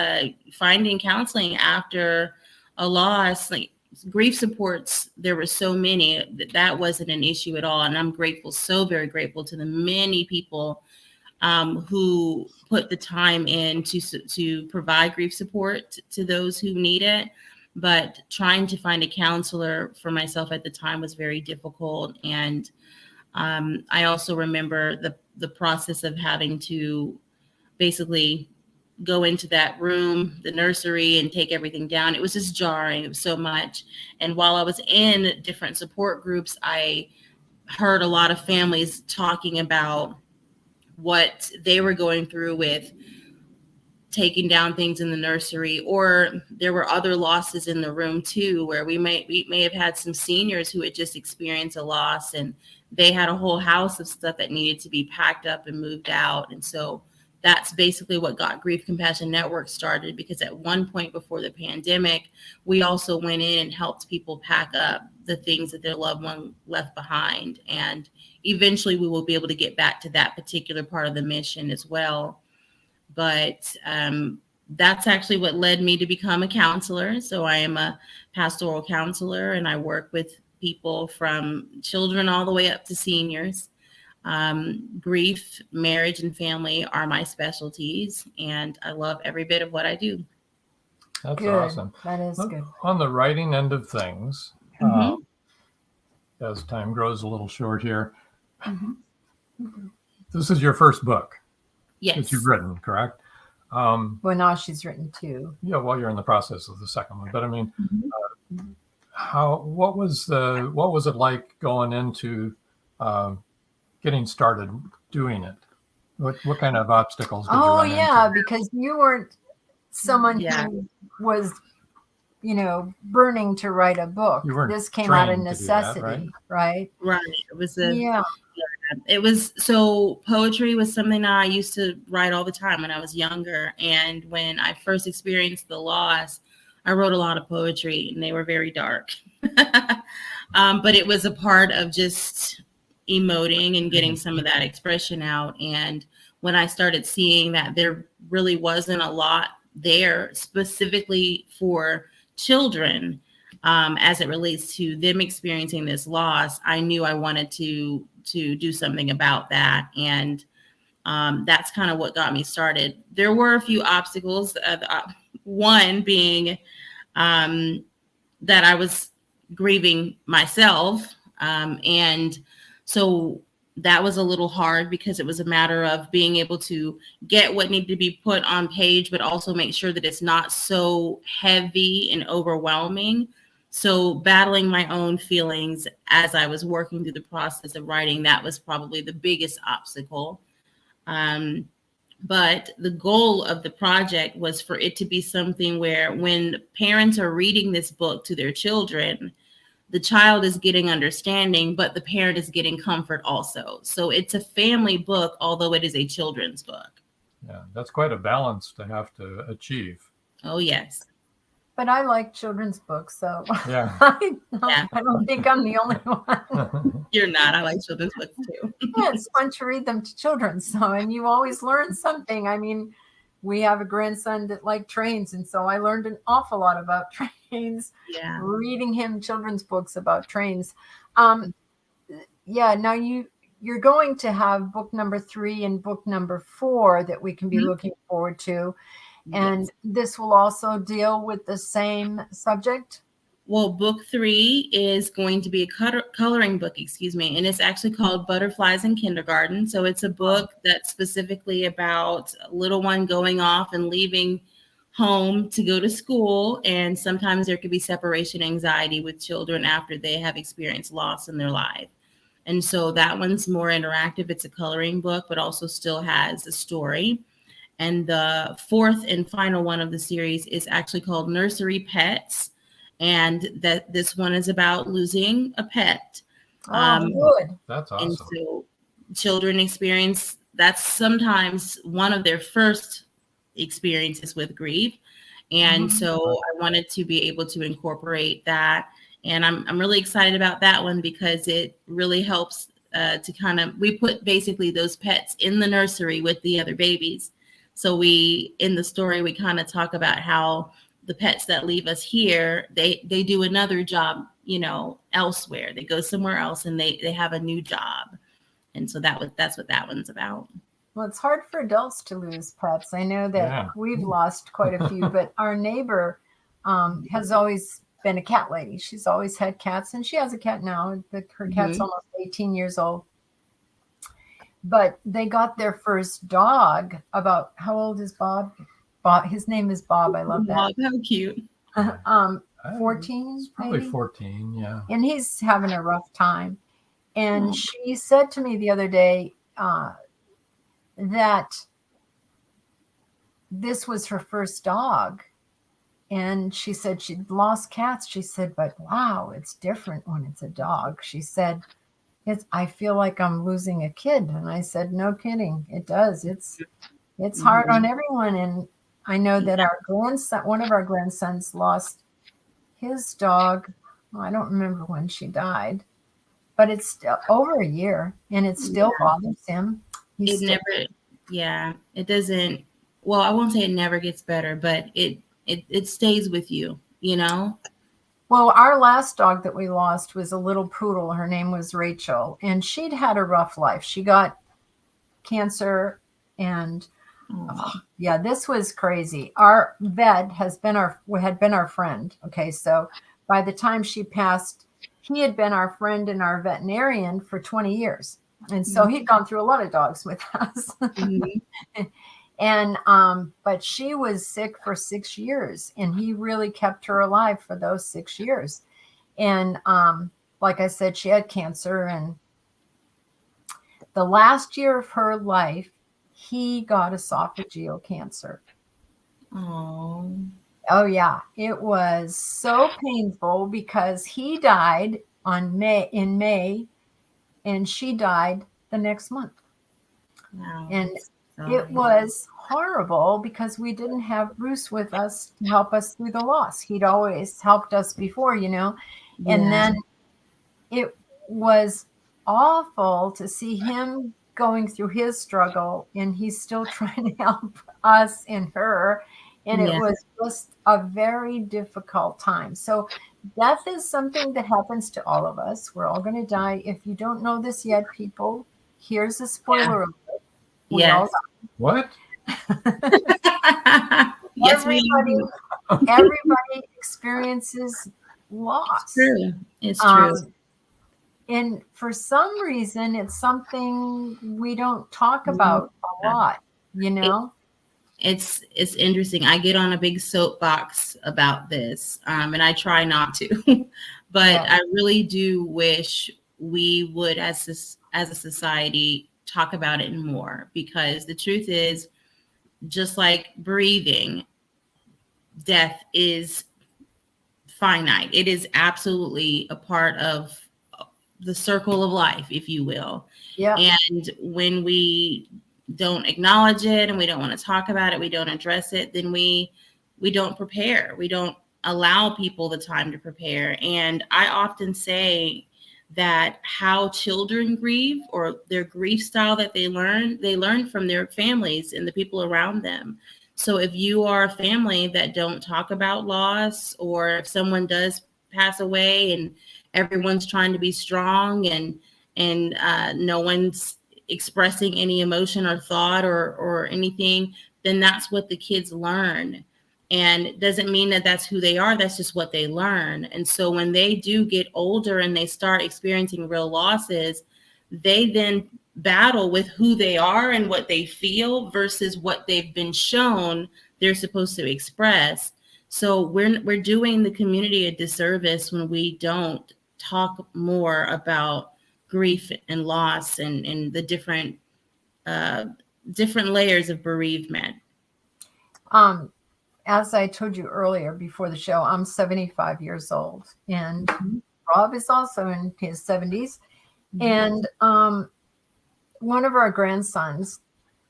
finding counseling after a loss, like grief supports, there were so many that wasn't an issue at all. And I'm grateful, so very grateful to the many people who put the time in to provide grief support to those who need it. But trying to find a counselor for myself at the time was very difficult. And I also remember the process of having to basically go into that room, the nursery, and take everything down. It was just jarring. It was so much. And while I was in different support groups, I heard a lot of families talking about what they were going through with taking down things in the nursery, or there were other losses in the room too, where we may have had some seniors who had just experienced a loss and they had a whole house of stuff that needed to be packed up and moved out. And so that's basically what got Grief Compassion Network started, because at one point before the pandemic, we also went in and helped people pack up the things that their loved one left behind. And eventually we will be able to get back to that particular part of the mission as well. But that's actually what led me to become a counselor. So I am a pastoral counselor, and I work with people from children all the way up to seniors. Grief, marriage, and family are my specialties, and I love every bit of what I do. That's Good. awesome. That is good. On the writing end of things, as time grows a little short here, this is your first book that you've written, correct? Well, now she's written two. Yeah, well, you're in the process of the second one, but I mean, what was it like going into getting started doing it? What kind of obstacles did you run into? Because you weren't someone who was, burning to write a book. This came out of necessity, right? Right. It was it was, so poetry was something I used to write all the time when I was younger. And when I first experienced the loss, I wrote a lot of poetry, and they were very dark. But it was a part of just emoting and getting some of that expression out. And when I started seeing that there really wasn't a lot there specifically for children, as it relates to them experiencing this loss, I knew I wanted to do something about that. And that's kind of what got me started. There were a few obstacles, one being that I was grieving myself. And so that was a little hard, because it was a matter of being able to get what needed to be put on page, but also make sure that it's not so heavy and overwhelming. So battling my own feelings as I was working through the process of writing, that was probably the biggest obstacle. But the goal of the project was for it to be something where when parents are reading this book to their children, the child is getting understanding, but the parent is getting comfort also. So it's a family book, although it is a children's book. Yeah, that's quite a balance to have to achieve. Oh, yes. But I like children's books, so Yeah. I don't think I'm the only one. You're not. I like children's books too. Yeah, it's fun to read them to children. So, and you always learn something. I mean, we have a grandson that liked trains, and so I learned an awful lot about trains. Yeah. Reading him children's books about trains. Yeah. Now you're going to have book number 3 and book number 4 that we can be looking forward to. And this will also deal with the same subject? Well, book 3 is going to be a coloring book, and it's actually called Butterflies in Kindergarten. So it's a book that's specifically about a little one going off and leaving home to go to school. And sometimes there could be separation anxiety with children after they have experienced loss in their life. And so that one's more interactive. It's a coloring book, but also still has a story. And the 4th and final one of the series is actually called Nursery Pets. And that this one is about losing a pet. Good. That's awesome. And so children experience, that's sometimes one of their first experiences with grief. And so I wanted to be able to incorporate that. And I'm really excited about that one because it really helps to we put basically those pets in the nursery with the other babies. So in the story, we kind of talk about how the pets that leave us here, they do another job, elsewhere. They go somewhere else and they have a new job. And so that's what that one's about. Well, it's hard for adults to lose pets. I know that we've lost quite a few, but our neighbor has always been a cat lady. She's always had cats, and she has a cat now. Her cat's almost 18 years old. But they got their first dog about, how old is Bob? His name is Bob. I love that. Bob, how cute. 14, probably maybe? 14, yeah. And he's having a rough time. And she said to me the other day that this was her first dog. And she said she'd lost cats. She said, but wow, it's different when it's a dog. She said, I feel like I'm losing a kid. And I said, no kidding. It does. It's hard on everyone. And I know that one of our grandsons lost his dog. I don't remember when she died, but it's still over a year and it still bothers him. It doesn't, well, I won't say it never gets better, but it stays with you, Well, our last dog that we lost was a little poodle. Her name was Rachel, and she'd had a rough life. She got cancer, and this was crazy. Our vet had been our friend. Okay, so by the time she passed, he had been our friend and our veterinarian for 20 years, and so he'd gone through a lot of dogs with us. And, but she was sick for 6 years, and he really kept her alive for those 6 years. And, like I said, she had cancer, and the last year of her life, he got esophageal cancer. Oh yeah. It was so painful because he died in May, and she died the next month. Wow. And it was horrible because we didn't have Bruce with us to help us through the loss. He'd always helped us before, and then it was awful to see him going through his struggle, and he's still trying to help us and her. And it was just a very difficult time. So death is something that happens to all of us. We're all going to die. If you don't know this yet, people, here's a spoiler alert. Yes. What? Yes, everybody experiences loss. It's true. And for some reason, it's something we don't talk about a lot, It's interesting. I get on a big soapbox about this, and I try not to, but I really do wish we would, as a society, talk about it more, because the truth is just like breathing, death is finite. It is absolutely a part of the circle of life, if you will. Yeah. And when we don't acknowledge it and we don't want to talk about it, we don't address it, then we don't prepare. We don't allow people the time to prepare. And I often say that how children grieve, or their grief style that they learn from their families and the people around them. So if you are a family that don't talk about loss, or if someone does pass away and everyone's trying to be strong and no one's expressing any emotion or thought or anything, then that's what the kids learn. And it doesn't mean that that's who they are. That's just what they learn. And so when they do get older and they start experiencing real losses, they then battle with who they are and what they feel versus what they've been shown they're supposed to express. So we're doing the community a disservice when we don't talk more about grief and loss and the different layers of bereavement. As I told you earlier before the show, I'm 75 years old, and Rob is also in his 70s. And one of our grandsons,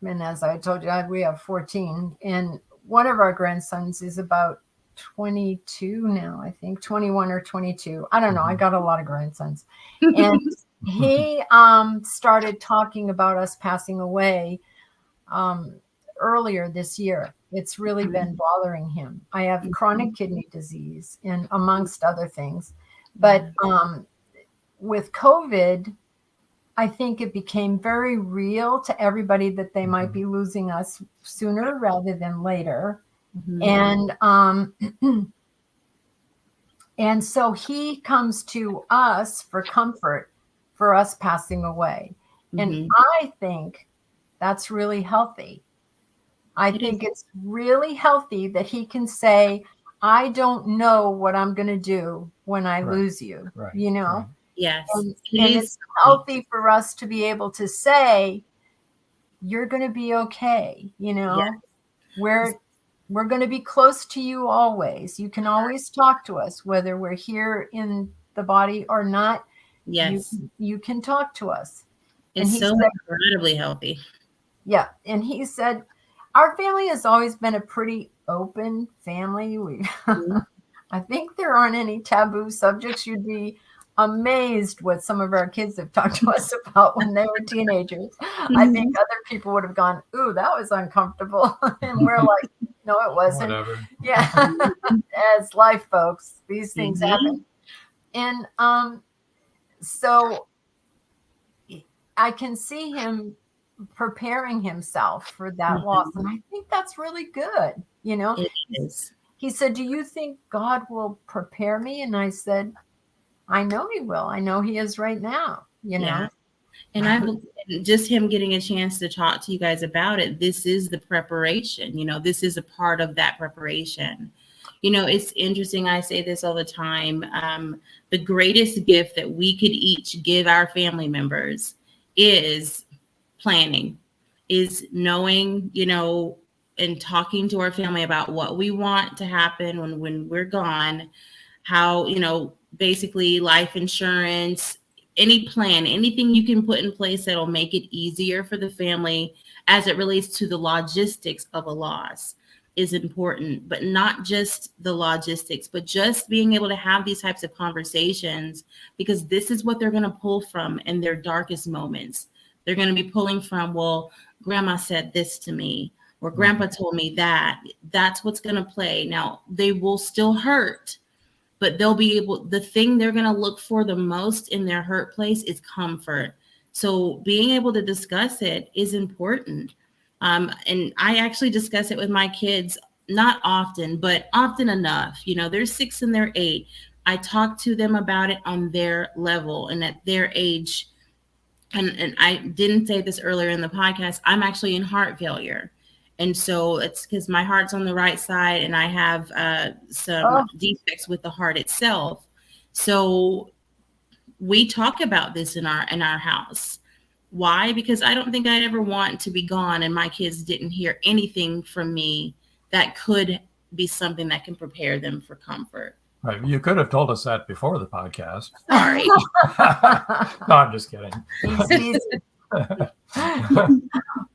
and as I told you, we have 14, and one of our grandsons is about 22 now, I think 21 or 22. I don't know. I got a lot of grandsons. And he started talking about us passing away earlier this year. It's really been bothering him. I have chronic kidney disease and amongst other things. But with COVID, I think it became very real to everybody that they might be losing us sooner rather than later. And and so he comes to us for comfort for us passing away. And I think that's really healthy. I think it's really healthy that he can say, I don't know what I'm going to do when I lose you, you know? Yes. And it's healthy for us to be able to say, you're going to be okay. You know, we're going to be close to you always. You can always talk to us, whether we're here in the body or not. Yes. You can talk to us. It's so incredibly healthy. Yeah. And he said, our family has always been a pretty open family. I think there aren't any taboo subjects. You'd be amazed what some of our kids have talked to us about when they were teenagers. I think other people would have gone, ooh, that was uncomfortable. And we're like, no, it wasn't. Whatever. Yeah. As life, folks, these things happen. And so I can see him preparing himself for that loss. And I think that's really good. You know, it is. He said, do you think God will prepare me? And I said, I know he will. I know he is right now, you know. Yeah. And I believe just him getting a chance to talk to you guys about it, this is the preparation, you know, this is a part of that preparation. You know, it's interesting. I say this all the time. The greatest gift that we could each give our family members is planning, is knowing, you know, and talking to our family about what we want to happen when we're gone, how, you know, basically life insurance, any plan, anything you can put in place that'll make it easier for the family as it relates to the logistics of a loss is important, but not just the logistics, but just being able to have these types of conversations, because this is what they're going to pull from in their darkest moments. They're going to be pulling from, well, grandma said this to me, or grandpa told me that. That's what's going to play. Now, they will still hurt, but they'll be able, the thing they're going to look for the most in their hurt place is comfort. So being able to discuss it is important. And I actually discuss it with my kids, not often, but often enough. You know, they're 6 and they're 8. I talk to them about it on their level and at their age. And I didn't say this earlier in the podcast, I'm actually in heart failure. And so it's because my heart's on the right side and I have some defects with the heart itself. So we talk about this in our house. Why? Because I don't think I'd ever want to be gone and my kids didn't hear anything from me that could be something that can prepare them for comfort. Right. You could have told us that before the podcast. Sorry. No, I'm just kidding.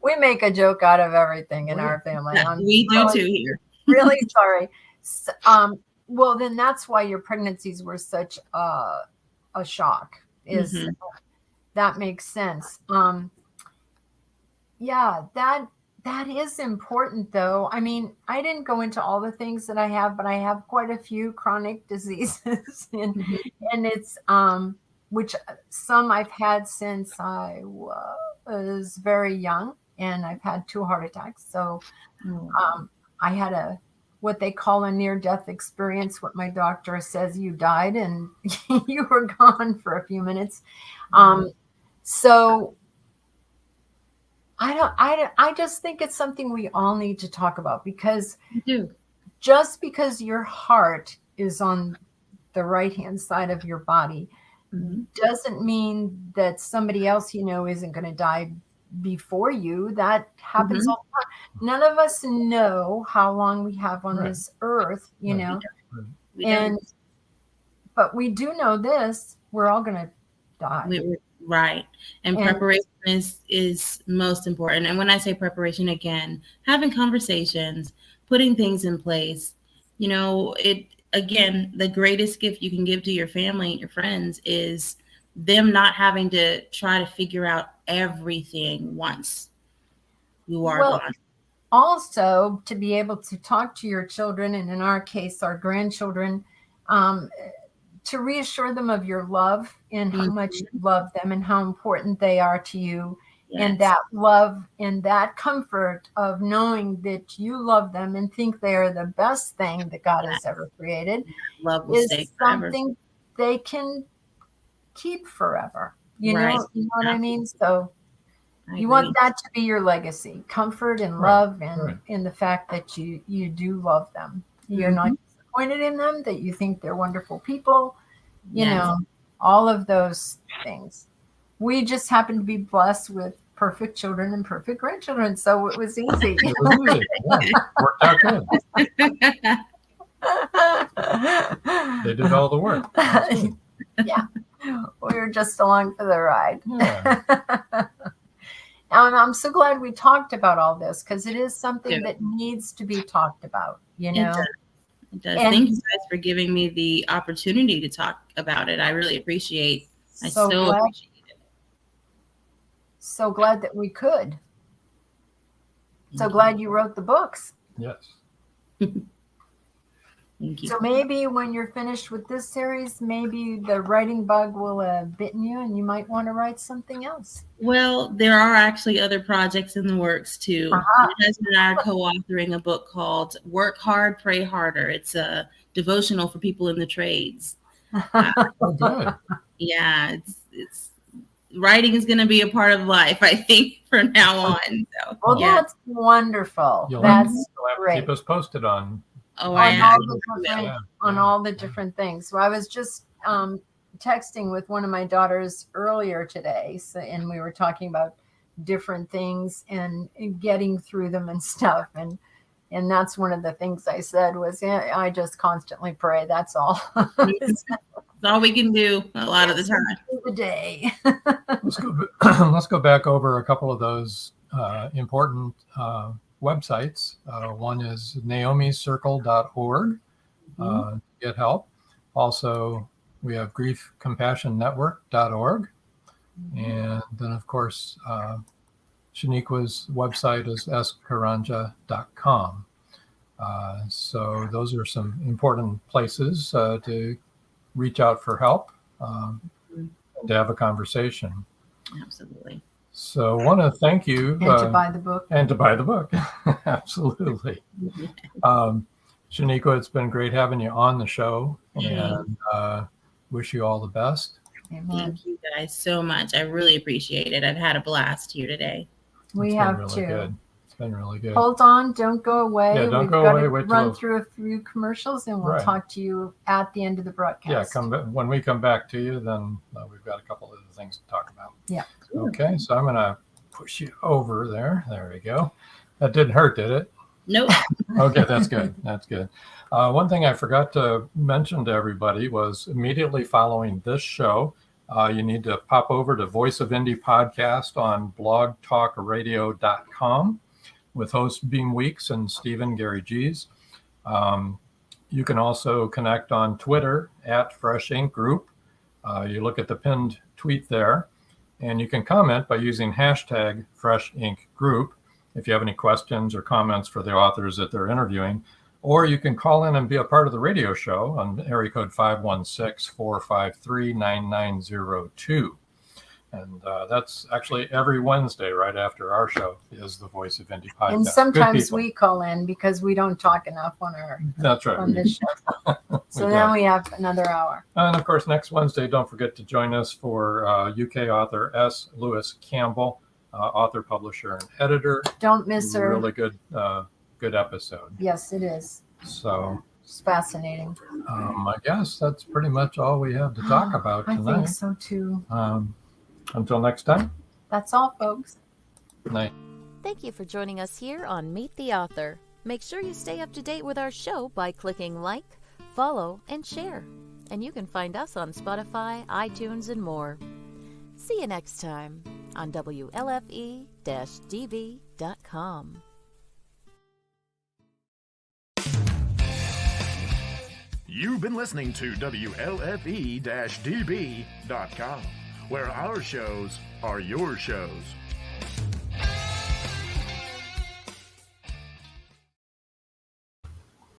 We make a joke out of everything in our family. We do too here. Really sorry. Well, then that's why your pregnancies were such a shock. That makes sense. Yeah, that is important, though. I mean, I didn't go into all the things that I have, but I have quite a few chronic diseases, and it's which some I've had since I was very young, and I've had 2 heart attacks. So I had what they call a near-death experience. What my doctor says, you died and you were gone for a few minutes. So I just think it's something we all need to talk about, because just because your heart is on the right-hand side of your body doesn't mean that somebody else isn't going to die before you. That happens all the time. None of us know how long we have on this earth, but we do know this: we're all going to die. Right. And preparation is most important. And when I say preparation, again, having conversations, putting things in place, the greatest gift you can give to your family and your friends is them not having to try to figure out everything once you are gone. Also, to be able to talk to your children, and in our case, our grandchildren, to reassure them of your love and how much you love them and how important they are to you. Yes. And that love and that comfort of knowing that you love them and think they are the best thing that God has ever created is something they can keep forever. You know what I mean? So you want that to be your legacy, comfort and love, and in the fact that you do love them. You're not disappointed in them, that you think they're wonderful people, all of those things. We just happen to be blessed with perfect children and perfect grandchildren, so it was easy. Worked out good. They did all the work. Yeah, we were just along for the ride. And I'm so glad we talked about all this, because it is something that needs to be talked about, It does. Thank you guys for giving me the opportunity to talk about it. I really appreciate it. Appreciate it. So glad that we could. So glad you wrote the books. Yes. Thank you. So maybe when you're finished with this series, maybe the writing bug will have bitten you and you might want to write something else. Well, there are actually other projects in the works too. My husband and I are co-authoring a book called Work Hard, Pray Harder. It's a devotional for people in the trades. Oh, good. Yeah, it's writing is going to be a part of life, I think, from now on. So, that's wonderful. You'll That's have to great. keep us posted on. On all the different things. So I was just texting with one of my daughters earlier today, and we were talking about different things and getting through them and stuff. And that's one of the things I said was, I just constantly pray. That's all. That's all we can do a lot of the time. The day. Let's go back over a couple of those important websites. One is naomiscircle.org to get help. Also, we have griefcompassionnetwork.org. And then, of course, Shaniqua's website is skaranja.com. So those are some important places to reach out for help and to have a conversation. Absolutely. So I want to thank you. And to buy the book. And to buy the book. Absolutely. Shaniqua, it's been great having you on the show, and wish you all the best. Amen. Thank you guys so much. I really appreciate it. I've had a blast here today. We It's have been too. really good. It's been really good. Hold on, don't go away. Yeah, don't We've go got away. to Wait run till- through a few commercials, and we'll Right. talk to you at the end of the broadcast. Yeah, when we come back to you, then we've got a couple of other things to talk about. Yeah. Okay, so I'm going to push you over there. There we go. That didn't hurt, did it? Nope. Okay, that's good. That's good. One thing I forgot to mention to everybody was immediately following this show, you need to pop over to Voice of Indie podcast on blogtalkradio.com with host Beam Weeks and Stephen Gary G's. You can also connect on Twitter at Fresh Ink Group. You look at the pinned tweet there, and you can comment by using hashtag Fresh Ink Group if you have any questions or comments for the authors that they're interviewing. Or you can call in and be a part of the radio show on area code 516-453-9902. And that's actually every Wednesday right after our show is the Voice of Indie podcast. And sometimes we call in because we don't talk enough on That's right. on this show. So then we have another hour. And of course, next Wednesday, don't forget to join us for UK author S. Lewis Campbell, author, publisher, and editor. Don't miss her. Really good episode. Yes, it is. So it's fascinating. I guess that's pretty much all we have to talk about tonight. I think so too. Until next time. That's all, folks. Night. Thank you for joining us here on Meet the Author. Make sure you stay up to date with our show by clicking like, follow, and share. And you can find us on Spotify, iTunes, and more. See you next time on WLFE-DB.com. You've been listening to WLFE-DB.com, where our shows are your shows.